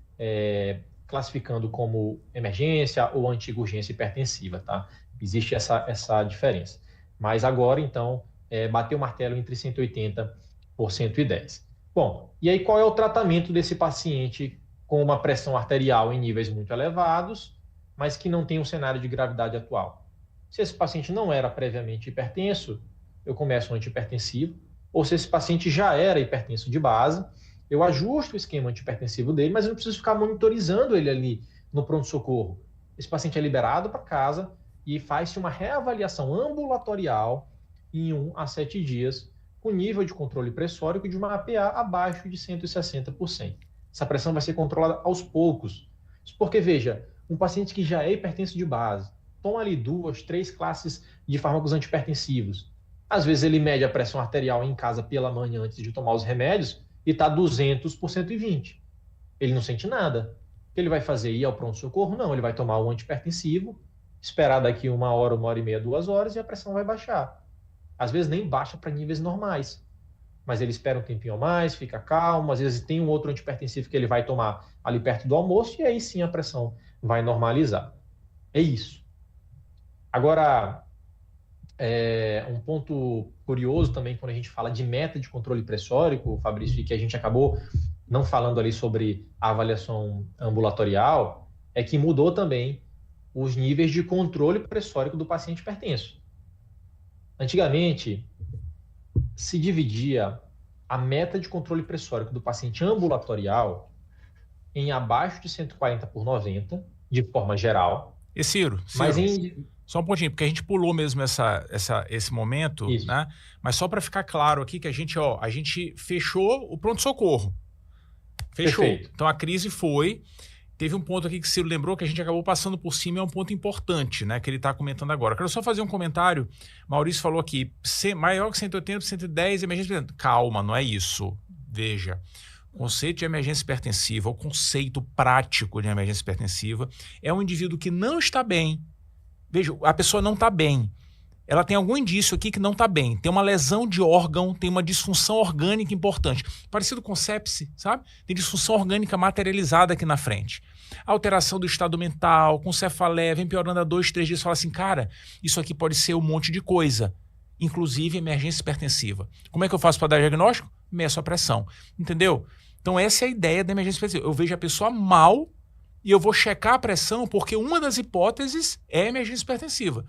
classificando como emergência ou antiga urgência hipertensiva, tá? Existe essa diferença. Mas agora, então, bateu o martelo entre 180 por 110. Bom, e aí qual é o tratamento desse paciente com uma pressão arterial em níveis muito elevados, mas que não tem um cenário de gravidade atual? Se esse paciente não era previamente hipertenso, eu começo um antihipertensivo, ou se esse paciente já era hipertenso de base, eu ajusto o esquema antihipertensivo dele, mas eu não preciso ficar monitorizando ele ali no pronto-socorro. Esse paciente é liberado para casa e faz-se uma reavaliação ambulatorial em 1 a 7 dias, com nível de controle pressórico de uma APA abaixo de 160 por 100. Essa pressão vai ser controlada aos poucos. Isso porque, veja, um paciente que já é hipertenso de base, toma ali 2, 3 classes de fármacos antihipertensivos. Às vezes ele mede a pressão arterial em casa pela manhã antes de tomar os remédios e está 200 por 120. Ele não sente nada. O que ele vai fazer? Ir ao pronto-socorro? Não, ele vai tomar o antihipertensivo, esperar daqui 1 hora, 1h30, 2 horas e a pressão vai baixar. Às vezes nem baixa para níveis normais, mas ele espera um tempinho a mais, fica calmo, às vezes tem um outro antihipertensivo que ele vai tomar ali perto do almoço e aí sim a pressão vai normalizar. É isso. Agora, um ponto curioso também quando a gente fala de meta de controle pressórico, Fabrício, e que a gente acabou não falando ali sobre a avaliação ambulatorial, é que mudou também os níveis de controle pressórico do paciente hipertenso. Antigamente, se dividia a meta de controle pressórico do paciente ambulatorial em abaixo de 140 por 90, de forma geral. E Ciro, mas só um pontinho, porque a gente pulou mesmo esse momento, isso, né? Mas só para ficar claro aqui que a gente fechou o pronto-socorro. Fechou. Perfeito. Então a crise foi... Teve um ponto aqui que o Ciro lembrou que a gente acabou passando por cima, é um ponto importante, né, que ele está comentando agora. Quero só fazer um comentário. Maurício falou aqui, maior que 180, 110, emergência... Calma, não é isso. Veja, o conceito de emergência hipertensiva, o conceito prático de emergência hipertensiva é um indivíduo que não está bem. Veja, a pessoa não está bem. Ela tem algum indício aqui que não está bem. Tem uma lesão de órgão, tem uma disfunção orgânica importante. Parecido com sepse, sabe? Tem disfunção orgânica materializada aqui na frente. Alteração do estado mental, com cefaleia, vem piorando a 2, 3 dias, fala assim, cara, isso aqui pode ser um monte de coisa, inclusive emergência hipertensiva. Como é que eu faço para dar diagnóstico? Meço a pressão, entendeu? Então essa é a ideia da emergência hipertensiva. Eu vejo a pessoa mal e eu vou checar a pressão porque uma das hipóteses é emergência hipertensiva.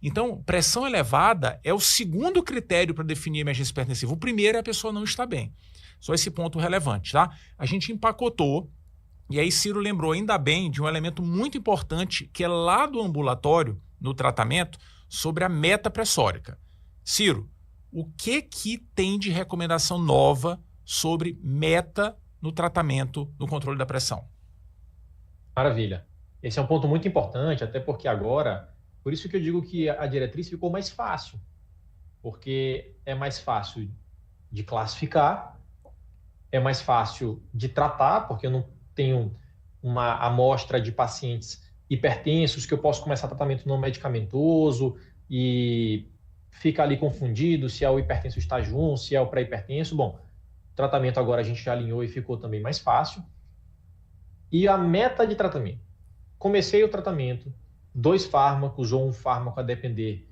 Então, pressão elevada é o segundo critério para definir emergência hipertensiva. O primeiro é a pessoa não estar bem. Só esse ponto relevante, tá? A gente empacotou, e aí Ciro lembrou ainda bem de um elemento muito importante que é lá do ambulatório, no tratamento, sobre a meta pressórica. Ciro, o que tem de recomendação nova sobre meta no tratamento, no controle da pressão? Maravilha. Esse é um ponto muito importante, até porque agora, por isso que eu digo que a diretriz ficou mais fácil, porque é mais fácil de classificar, é mais fácil de tratar, porque eu não tenho uma amostra de pacientes hipertensos que eu posso começar tratamento não medicamentoso e fica ali confundido se é o hipertenso estágio 1, se é o pré-hipertenso. Bom, o tratamento agora a gente já alinhou e ficou também mais fácil. E a meta de tratamento. Comecei o tratamento, 2 fármacos ou um fármaco a depender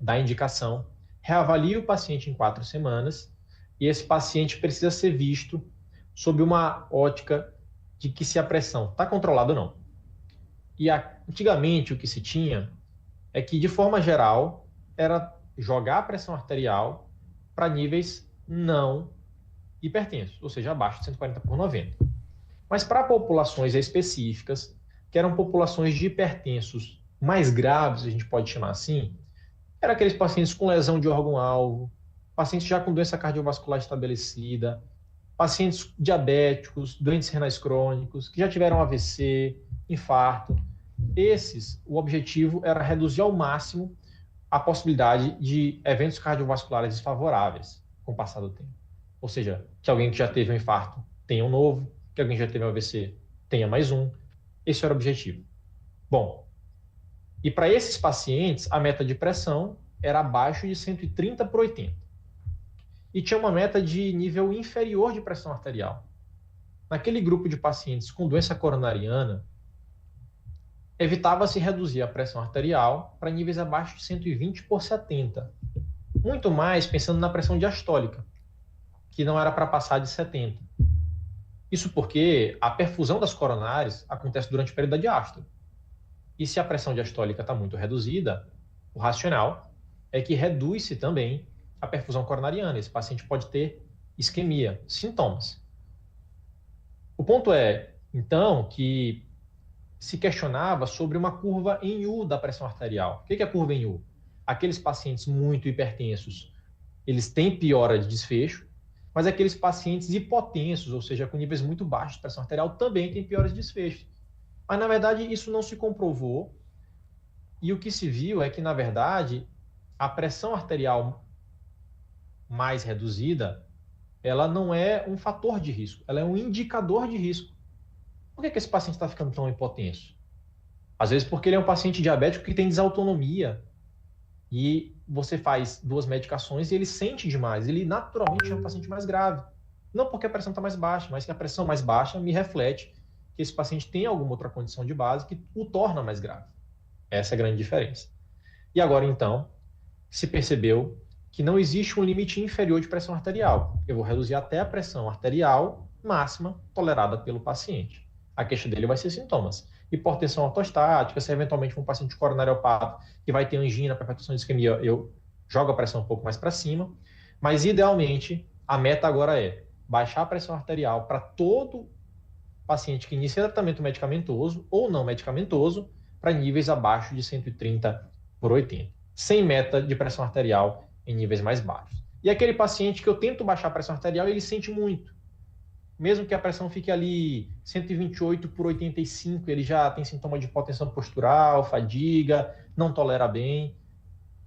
da indicação. Reavalio o paciente em 4 semanas e esse paciente precisa ser visto sob uma ótica de que se a pressão está controlada ou não. E antigamente o que se tinha é que, de forma geral, era jogar a pressão arterial para níveis não hipertensos, ou seja, abaixo de 140/90. Mas para populações específicas, que eram populações de hipertensos mais graves, a gente pode chamar assim, eram aqueles pacientes com lesão de órgão-alvo, pacientes já com doença cardiovascular estabelecida, pacientes diabéticos, doentes renais crônicos, que já tiveram AVC, infarto. Esses, o objetivo era reduzir ao máximo a possibilidade de eventos cardiovasculares desfavoráveis com o passar do tempo. Ou seja, que alguém que já teve um infarto tenha um novo, que alguém que já teve um AVC tenha mais um. Esse era o objetivo. Bom, e para esses pacientes, a meta de pressão era abaixo de 130/80. E tinha uma meta de nível inferior de pressão arterial. Naquele grupo de pacientes com doença coronariana, evitava-se reduzir a pressão arterial para níveis abaixo de 120/70. Muito mais pensando na pressão diastólica, que não era para passar de 70. Isso porque a perfusão das coronárias acontece durante o período da diástole. E se a pressão diastólica está muito reduzida, o racional é que reduz-se também a perfusão coronariana. Esse paciente pode ter isquemia, sintomas. O ponto é, então, que se questionava sobre uma curva em U da pressão arterial. O que é a curva em U? Aqueles pacientes muito hipertensos, eles têm piora de desfecho, mas aqueles pacientes hipotensos, ou seja, com níveis muito baixos de pressão arterial, também têm piores desfechos. Mas, na verdade, isso não se comprovou, e o que se viu é que, na verdade, a pressão arterial mais reduzida, ela não é um fator de risco, ela é um indicador de risco. Por que esse paciente está ficando tão hipotenso? Às vezes porque ele é um paciente diabético que tem desautonomia e você faz 2 medicações e ele sente demais, ele naturalmente é um paciente mais grave. Não porque a pressão está mais baixa, mas que a pressão mais baixa me reflete que esse paciente tem alguma outra condição de base que o torna mais grave. Essa é a grande diferença. E agora, então, se percebeu que não existe um limite inferior de pressão arterial. Eu vou reduzir até a pressão arterial máxima tolerada pelo paciente. A queixa dele vai ser sintomas. Hipertensão ortostática, se eventualmente for um paciente coronariopata que vai ter angina, perpetuação de isquemia, eu jogo a pressão um pouco mais para cima. Mas, idealmente, a meta agora é baixar a pressão arterial para todo paciente que inicia tratamento medicamentoso ou não medicamentoso para níveis abaixo de 130/80, sem meta de pressão arterial em níveis mais baixos. E aquele paciente que eu tento baixar a pressão arterial, ele sente muito. Mesmo que a pressão fique ali 128/85, ele já tem sintoma de hipotensão postural, fadiga, não tolera bem.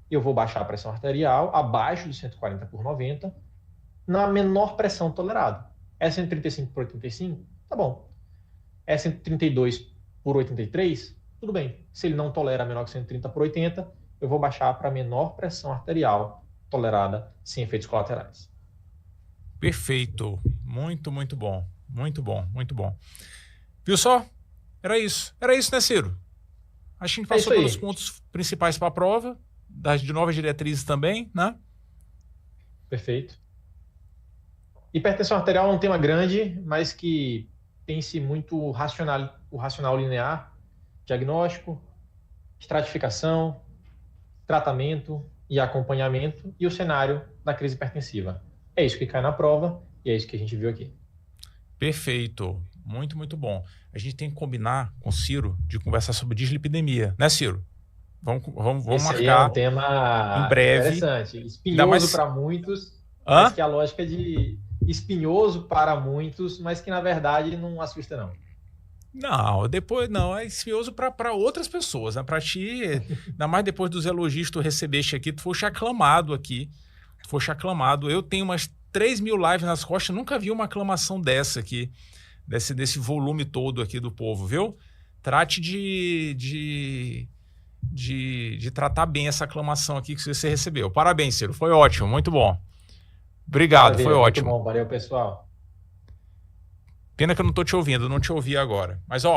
Eu vou baixar a pressão arterial abaixo de 140/90 na menor pressão tolerada. É 135/85? Tá bom. É 132/83? Tudo bem. Se ele não tolera menor que 130/80, eu vou baixar para a menor pressão arterial tolerada sem efeitos colaterais. Perfeito. Muito, muito bom. Muito bom, muito bom. Viu só? Era isso. Era isso, né, Ciro? A gente passou pelos pontos principais para a prova, das de novas diretrizes também, né? Perfeito. Hipertensão arterial é um tema grande, mas que tem-se muito o racional linear, diagnóstico, estratificação, tratamento e acompanhamento e o cenário da crise hipertensiva. É isso que cai na prova e é isso que a gente viu aqui. Perfeito. Muito, muito bom. A gente tem que combinar com o Ciro de conversar sobre dislipidemia, né, Ciro? Vamos Esse marcar aí é um tema em breve. interessante, espinhoso para muitos, mas que a lógica de espinhoso para muitos, mas que na verdade não assusta não. Não, depois não, é espinhoso para outras pessoas, né? Para ti, ainda mais depois dos elogios que tu recebeste aqui, tu foste aclamado aqui, eu tenho umas 3.000 lives nas costas, nunca vi uma aclamação dessa aqui, desse volume todo aqui do povo, viu? Trate de tratar bem essa aclamação aqui que você recebeu. Parabéns, Ciro, foi ótimo, muito bom. Obrigado, Maravilha, foi ótimo. muito bom, valeu pessoal. Pena que eu não estou te ouvindo, não te ouvi agora. Mas, ó,